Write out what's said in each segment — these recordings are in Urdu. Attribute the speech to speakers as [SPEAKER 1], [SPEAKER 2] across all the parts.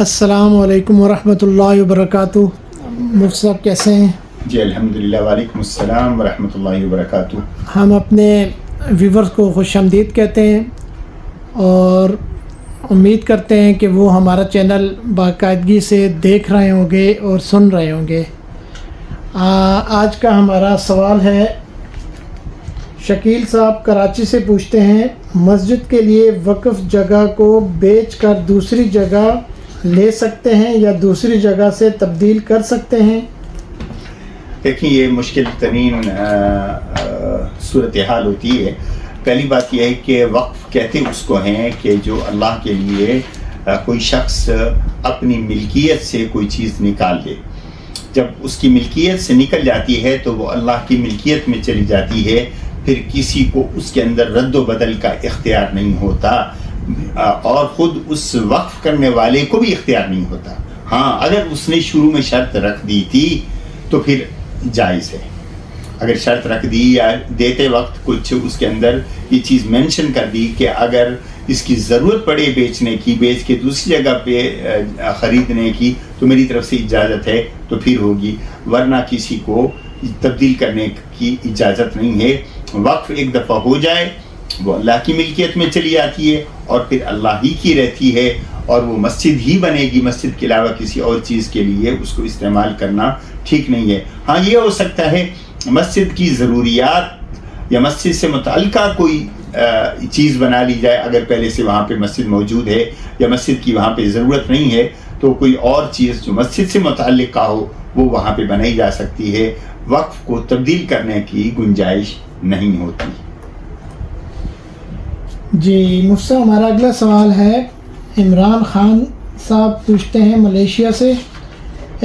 [SPEAKER 1] السلام علیکم ورحمۃ اللہ وبرکاتہ۔ مفتی صاحب کیسے ہیں؟
[SPEAKER 2] جی الحمدللہ، وعلیکم السلام ورحمۃ اللہ وبرکاتہ۔
[SPEAKER 1] ہم اپنے ویورز کو خوش آمدید کہتے ہیں اور امید کرتے ہیں کہ وہ ہمارا چینل باقاعدگی سے دیکھ رہے ہوں گے اور سن رہے ہوں گے۔ آج کا ہمارا سوال ہے، شکیل صاحب کراچی سے پوچھتے ہیں، مسجد کے لیے وقف جگہ کو بیچ کر دوسری جگہ لے سکتے ہیں یا دوسری جگہ سے تبدیل کر سکتے ہیں؟
[SPEAKER 2] دیکھیں، یہ مشکل ترین صورتحال ہوتی ہے۔ پہلی بات یہ ہے کہ وقف کہتے اس کو ہیں کہ جو اللہ کے لیے کوئی شخص اپنی ملکیت سے کوئی چیز نکال دے۔ جب اس کی ملکیت سے نکل جاتی ہے تو وہ اللہ کی ملکیت میں چلی جاتی ہے، پھر کسی کو اس کے اندر رد و بدل کا اختیار نہیں ہوتا، اور خود اس وقف کرنے والے کو بھی اختیار نہیں ہوتا۔ ہاں، اگر اس نے شروع میں شرط رکھ دی تھی تو پھر جائز ہے۔ اگر شرط رکھ دی یا دیتے وقت کچھ اس کے اندر یہ چیز مینشن کر دی کہ اگر اس کی ضرورت پڑے بیچنے کی، بیچ کے دوسری جگہ پہ خریدنے کی تو میری طرف سے اجازت ہے تو پھر ہوگی، ورنہ کسی کو تبدیل کرنے کی اجازت نہیں ہے۔ وقف ایک دفعہ ہو جائے وہ اللہ کی ملکیت میں چلی جاتی ہے اور پھر اللہ ہی کی رہتی ہے، اور وہ مسجد ہی بنے گی۔ مسجد کے علاوہ کسی اور چیز کے لیے اس کو استعمال کرنا ٹھیک نہیں ہے۔ ہاں، یہ ہو سکتا ہے مسجد کی ضروریات یا مسجد سے متعلقہ کوئی چیز بنا لی جائے، اگر پہلے سے وہاں پہ مسجد موجود ہے یا مسجد کی وہاں پہ ضرورت نہیں ہے تو کوئی اور چیز جو مسجد سے متعلقہ ہو وہ وہاں پہ بنائی جا سکتی ہے۔ وقف کو تبدیل کرنے کی گنجائش نہیں ہوتی۔
[SPEAKER 1] جی مفتی صاحب، ہمارا اگلا سوال ہے، عمران خان صاحب پوچھتے ہیں ملیشیا سے،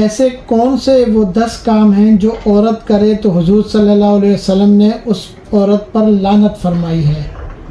[SPEAKER 1] ایسے کون سے وہ 10 کام ہیں جو عورت کرے تو حضور صلی اللہ علیہ وسلم نے اس عورت پر لعنت فرمائی ہے؟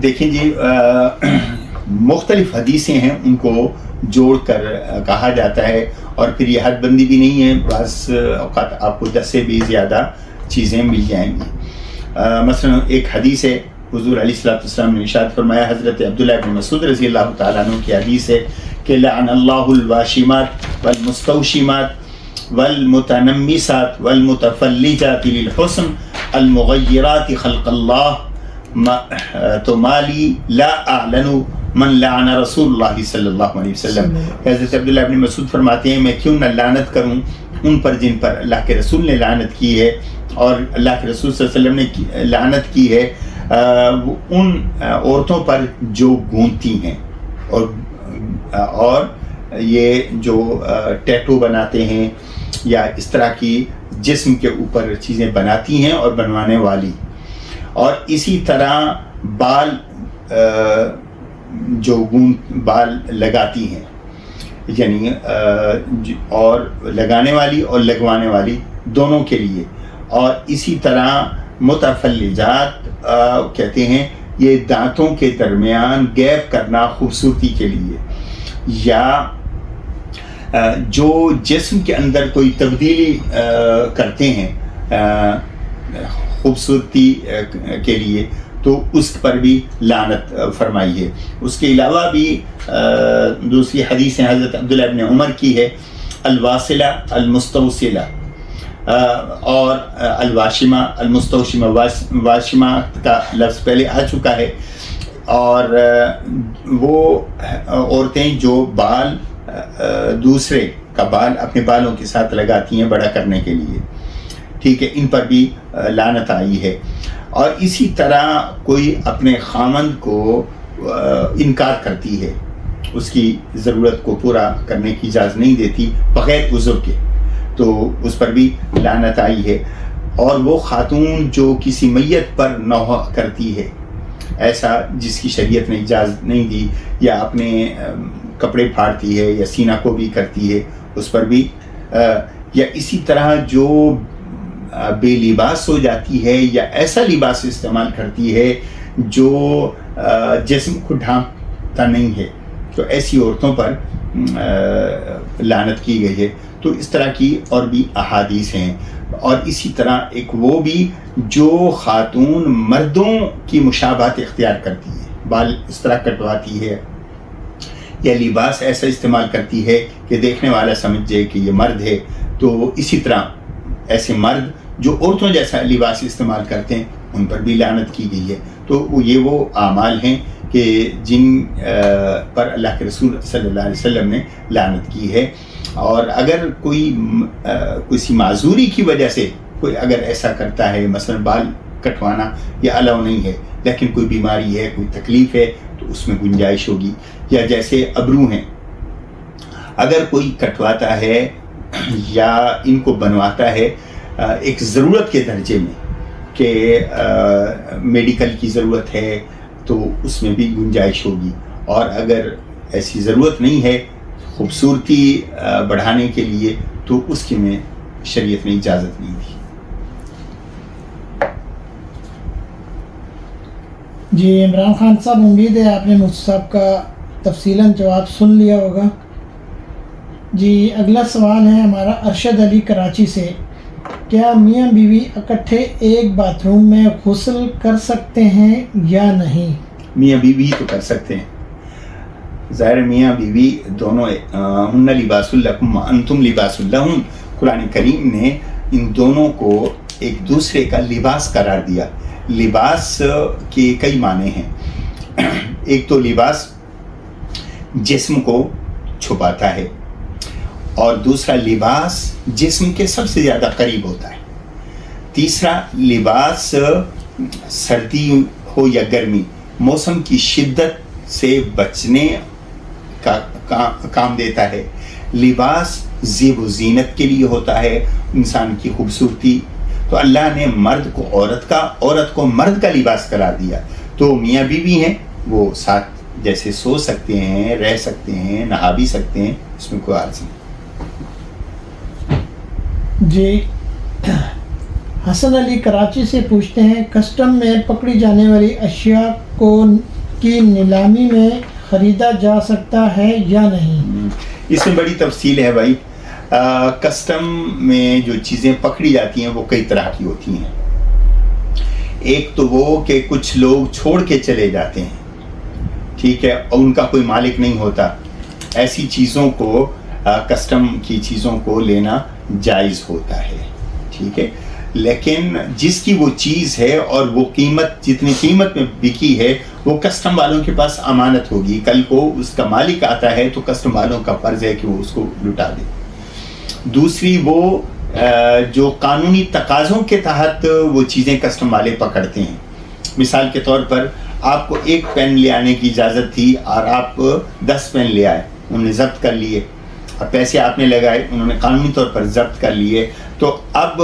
[SPEAKER 1] دیکھیں
[SPEAKER 2] جی، مختلف حدیثیں ہیں، ان کو جوڑ کر کہا جاتا ہے، اور پھر یہ حد بندی بھی نہیں ہے، بعض اوقات آپ کو 10 سے بھی زیادہ چیزیں مل جائیں گی۔ مثلا ایک حدیث ہے، حضور علیہ السلام نے ارشاد فرمایا، حضرت عبداللہ بن مسعود رضی اللہ تعالیٰ عنہ کی حدیث ہے کہ لعن اللہ الواشمات والمستوشمات والمتنمسات والمتفلجات للحسن المغیرات خلق اللہ تو مالی لا اعلن من لعن رسول اللہ صلی اللہ علیہ وسلم۔ حضرت عبداللہ بن مسعود فرماتے ہیں، میں کیوں نہ لعنت کروں ان پر جن پر اللہ کے رسول نے لعنت کی ہے، اور اللہ کے رسول صلی اللہ علیہ وسلم نے لعنت کی ہے ان عورتوں پر جو گونتی ہیں اور یہ جو ٹیٹو بناتے ہیں یا اس طرح کی جسم کے اوپر چیزیں بناتی ہیں اور بنوانے والی، اور اسی طرح بال جو بال لگاتی ہیں، یعنی اور لگانے والی اور لگوانے والی دونوں کے لیے، اور اسی طرح متفلجات کہتے ہیں یہ دانتوں کے درمیان گیپ کرنا خوبصورتی کے لیے، یا جو جسم کے اندر کوئی تبدیلی کرتے ہیں خوبصورتی کے لیے، تو اس پر بھی لعنت فرمائی ہے۔ اس کے علاوہ بھی دوسری حدیث حضرت عبداللہ بن عمر کی ہے، الواصلہ المستوصلہ اور الواشمہ المستوشمہ۔ واشمہ کا لفظ پہلے آ چکا ہے، اور وہ عورتیں جو بال دوسرے کا بال اپنے بالوں کے ساتھ لگاتی ہیں بڑا کرنے کے لیے، ٹھیک ہے، ان پر بھی لعنت آئی ہے۔ اور اسی طرح کوئی اپنے خامند کو انکار کرتی ہے، اس کی ضرورت کو پورا کرنے کی اجازت نہیں دیتی بغیر عذر کے، تو اس پر بھی لعنت آئی ہے۔ اور وہ خاتون جو کسی میت پر نوحہ کرتی ہے، ایسا جس کی شریعت نے اجازت نہیں دی، یا اپنے کپڑے پھاڑتی ہے یا سینہ کو بھی کرتی ہے، اس پر بھی، یا اسی طرح جو بے لباس ہو جاتی ہے یا ایسا لباس استعمال کرتی ہے جو جسم کو ڈھانپتا نہیں ہے، تو ایسی عورتوں پر لعنت کی گئی ہے۔ تو اس طرح کی اور بھی احادیث ہیں۔ اور اسی طرح ایک وہ بھی جو خاتون مردوں کی مشابہت اختیار کرتی ہے، بال اس طرح کٹواتی ہے یا لباس ایسا استعمال کرتی ہے کہ دیکھنے والا سمجھ جائے کہ یہ مرد ہے، تو اسی طرح ایسے مرد جو عورتوں جیسا لباس استعمال کرتے ہیں ان پر بھی لعنت کی گئی ہے۔ تو یہ وہ اعمال ہیں کہ جن پر اللہ کے رسول صلی اللہ علیہ وسلم نے لعنت کی ہے۔ اور اگر کوئی کسی معذوری کی وجہ سے کوئی اگر ایسا کرتا ہے، مثلا بال کٹوانا یہ الاؤ نہیں ہے، لیکن کوئی بیماری ہے، کوئی تکلیف ہے، تو اس میں گنجائش ہوگی۔ یا جیسے ابرو ہیں، اگر کوئی کٹواتا ہے یا ان کو بنواتا ہے ایک ضرورت کے درجے میں کہ میڈیکل کی ضرورت ہے، تو اس میں بھی گنجائش ہوگی۔ اور اگر ایسی ضرورت نہیں ہے خوبصورتی بڑھانے کے لیے، تو اس کی میں شریعت نے اجازت نہیں دی۔
[SPEAKER 1] جی عمران خان صاحب، امید ہے آپ نے مفتی صاحب کا تفصیلاً جواب سن لیا ہوگا۔ جی اگلا سوال ہے ہمارا ارشد علی کراچی سے، کیا میاں بیوی اکٹھے ایک باتھ روم میں غسل کر سکتے ہیں یا نہیں؟
[SPEAKER 2] میاں بیوی تو کر سکتے ہیں، ظاہر میاں بیوی دونوں، ہن لباس لکم وانتم لباس لہن، قرآن کریم نے ان دونوں کو ایک دوسرے کا لباس قرار دیا۔ لباس کے کئی معنی ہیں، ایک تو لباس جسم کو چھپاتا ہے، اور دوسرا لباس جسم کے سب سے زیادہ قریب ہوتا ہے، تیسرا لباس سردی ہو یا گرمی، موسم کی شدت سے بچنے کا کام دیتا ہے، لباس زیب و زینت کے لیے ہوتا ہے، انسان کی خوبصورتی۔ تو اللہ نے مرد کو عورت کا، عورت کو مرد کا لباس قرار دیا۔ تو میاں بیوی ہیں وہ ساتھ جیسے سو سکتے ہیں، رہ سکتے ہیں، نہا بھی سکتے ہیں، اس میں کوئی عرض نہیں۔
[SPEAKER 1] جی حسن علی کراچی سے پوچھتے ہیں، کسٹم میں پکڑی جانے والی اشیاء کی نیلامی میں خریدا جا سکتا ہے یا نہیں؟
[SPEAKER 2] اس میں بڑی تفصیل ہے بھائی۔ کسٹم میں جو چیزیں پکڑی جاتی ہیں وہ کئی طرح کی ہوتی ہیں۔ ایک تو وہ کہ کچھ لوگ چھوڑ کے چلے جاتے ہیں، ٹھیک ہے، اور ان کا کوئی مالک نہیں ہوتا، ایسی چیزوں کو کسٹم کی چیزوں کو لینا جائز ہوتا ہے، ٹھیک ہے۔ لیکن جس کی وہ چیز ہے اور وہ قیمت جتنی قیمت میں بکی ہے وہ کسٹم والوں کے پاس امانت ہوگی، کل کو اس کا مالک آتا ہے تو کسٹم والوں کا فرض ہے کہ وہ اس کو لٹا دے۔ دوسری وہ جو قانونی تقاضوں کے تحت وہ چیزیں کسٹم والے پکڑتے ہیں، مثال کے طور پر آپ کو ایک پین لے آنے کی اجازت تھی اور آپ 10 پین لے آئے، انہوں نے ضبط کر لیے، اور پیسے آپ نے لگائے، انہوں نے قانونی طور پر ضبط کر لیے، تو اب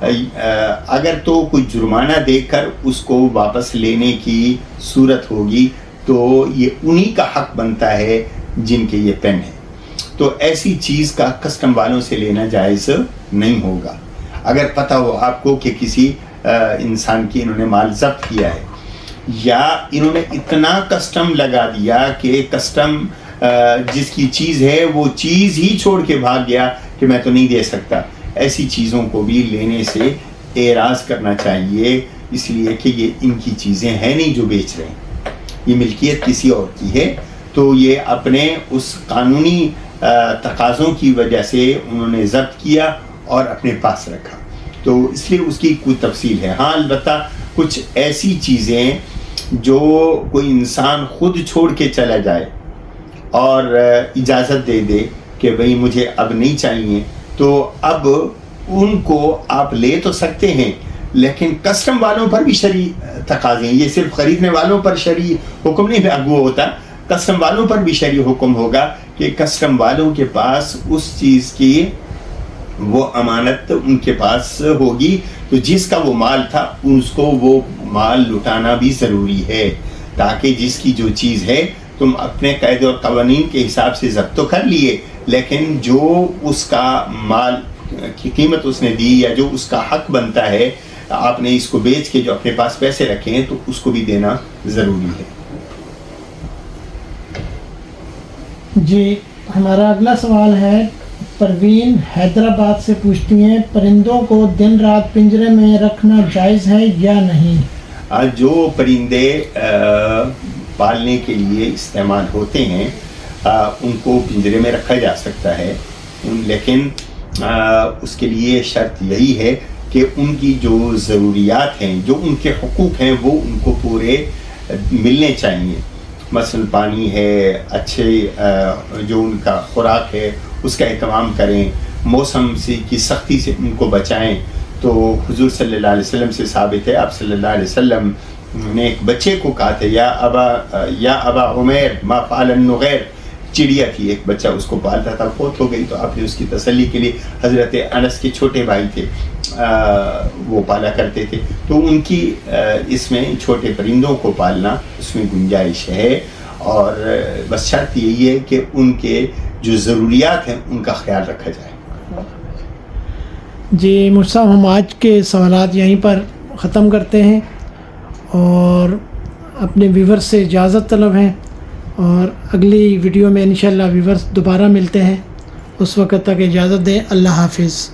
[SPEAKER 2] اگر تو کوئی جرمانہ دے کر اس کو واپس لینے کی صورت ہوگی تو یہ انہی کا حق بنتا ہے جن کے یہ پین ہے، تو ایسی چیز کا کسٹم والوں سے لینا جائز نہیں ہوگا۔ اگر پتہ ہو آپ کو کہ کسی انسان کی انہوں نے مال ضبط کیا ہے، یا انہوں نے اتنا کسٹم لگا دیا کہ کسٹم جس کی چیز ہے وہ چیز ہی چھوڑ کے بھاگ گیا کہ میں تو نہیں دے سکتا، ایسی چیزوں کو بھی لینے سے اعراض کرنا چاہیے، اس لیے کہ یہ ان کی چیزیں ہیں نہیں جو بیچ رہے ہیں، یہ ملکیت کسی اور کی ہے، تو یہ اپنے اس قانونی تقاضوں کی وجہ سے انہوں نے ضبط کیا اور اپنے پاس رکھا، تو اس لیے اس کی کوئی تفصیل ہے۔ ہاں البتہ کچھ ایسی چیزیں جو کوئی انسان خود چھوڑ کے چلا جائے اور اجازت دے دے کہ بھئی مجھے اب نہیں چاہیے، تو اب ان کو آپ لے تو سکتے ہیں، لیکن کسٹم والوں پر بھی شرعی تقاضے ہیں، یہ صرف خریدنے والوں پر شرعی حکم نہیں لاگو ہوتا، کسٹم والوں پر بھی شرعی حکم ہوگا کہ کسٹم والوں کے پاس اس چیز کی وہ امانت ان کے پاس ہوگی، تو جس کا وہ مال تھا اس کو وہ مال لٹانا بھی ضروری ہے، تاکہ جس کی جو چیز ہے تم اپنے قاعدے اور قوانین کے حساب سے ضبط تو کر لیے، لیکن جو اس کا مال کی قیمت اس نے دی یا جو اس کا حق بنتا ہے، آپ نے اس کو بیچ کے جو اپنے پاس پیسے رکھے ہیں تو اس کو بھی دینا ضروری ہے۔
[SPEAKER 1] جی ہمارا اگلا سوال ہے، پروین حیدرآباد سے پوچھتی ہیں، پرندوں کو دن رات پنجرے میں رکھنا جائز ہے یا نہیں؟
[SPEAKER 2] جو پرندے پالنے کے لیے استعمال ہوتے ہیں ان کو پنجرے میں رکھا جا سکتا ہے، لیکن اس کے لیے شرط یہی ہے کہ ان کی جو ضروریات ہیں، جو ان کے حقوق ہیں، وہ ان کو پورے ملنے چاہیے. مثلا پانی ہے، اچھے جو ان کا خوراک ہے اس کا اہتمام کریں، موسم کی سختی سے ان کو بچائیں. تو حضور صلی اللہ علیہ وسلم سے ثابت ہے، آپ صلی اللہ علیہ وسلم نے ایک بچے کو کہا تھا، یا ابا عمیر ما فعل النغیر. چڑیا تھی، ایک بچہ اس کو پالتا تھا، فوت ہو گئی، تو آپ نے اس کی تسلی کے لیے حضرت انس کے چھوٹے بھائی تھے، وہ پالا کرتے تھے. تو ان کی اس میں چھوٹے پرندوں کو پالنا اس میں گنجائش ہے، اور بس شرط یہی ہے کہ ان کے جو ضروریات ہیں ان کا خیال رکھا جائے.
[SPEAKER 1] جی مفتی صاحب، ہم آج کے سوالات یہیں پر ختم کرتے ہیں اور اپنے ویورز سے اجازت طلب ہیں، اور اگلی ویڈیو میں انشاءاللہ ویورز دوبارہ ملتے ہیں. اس وقت تک اجازت دیں. اللہ حافظ.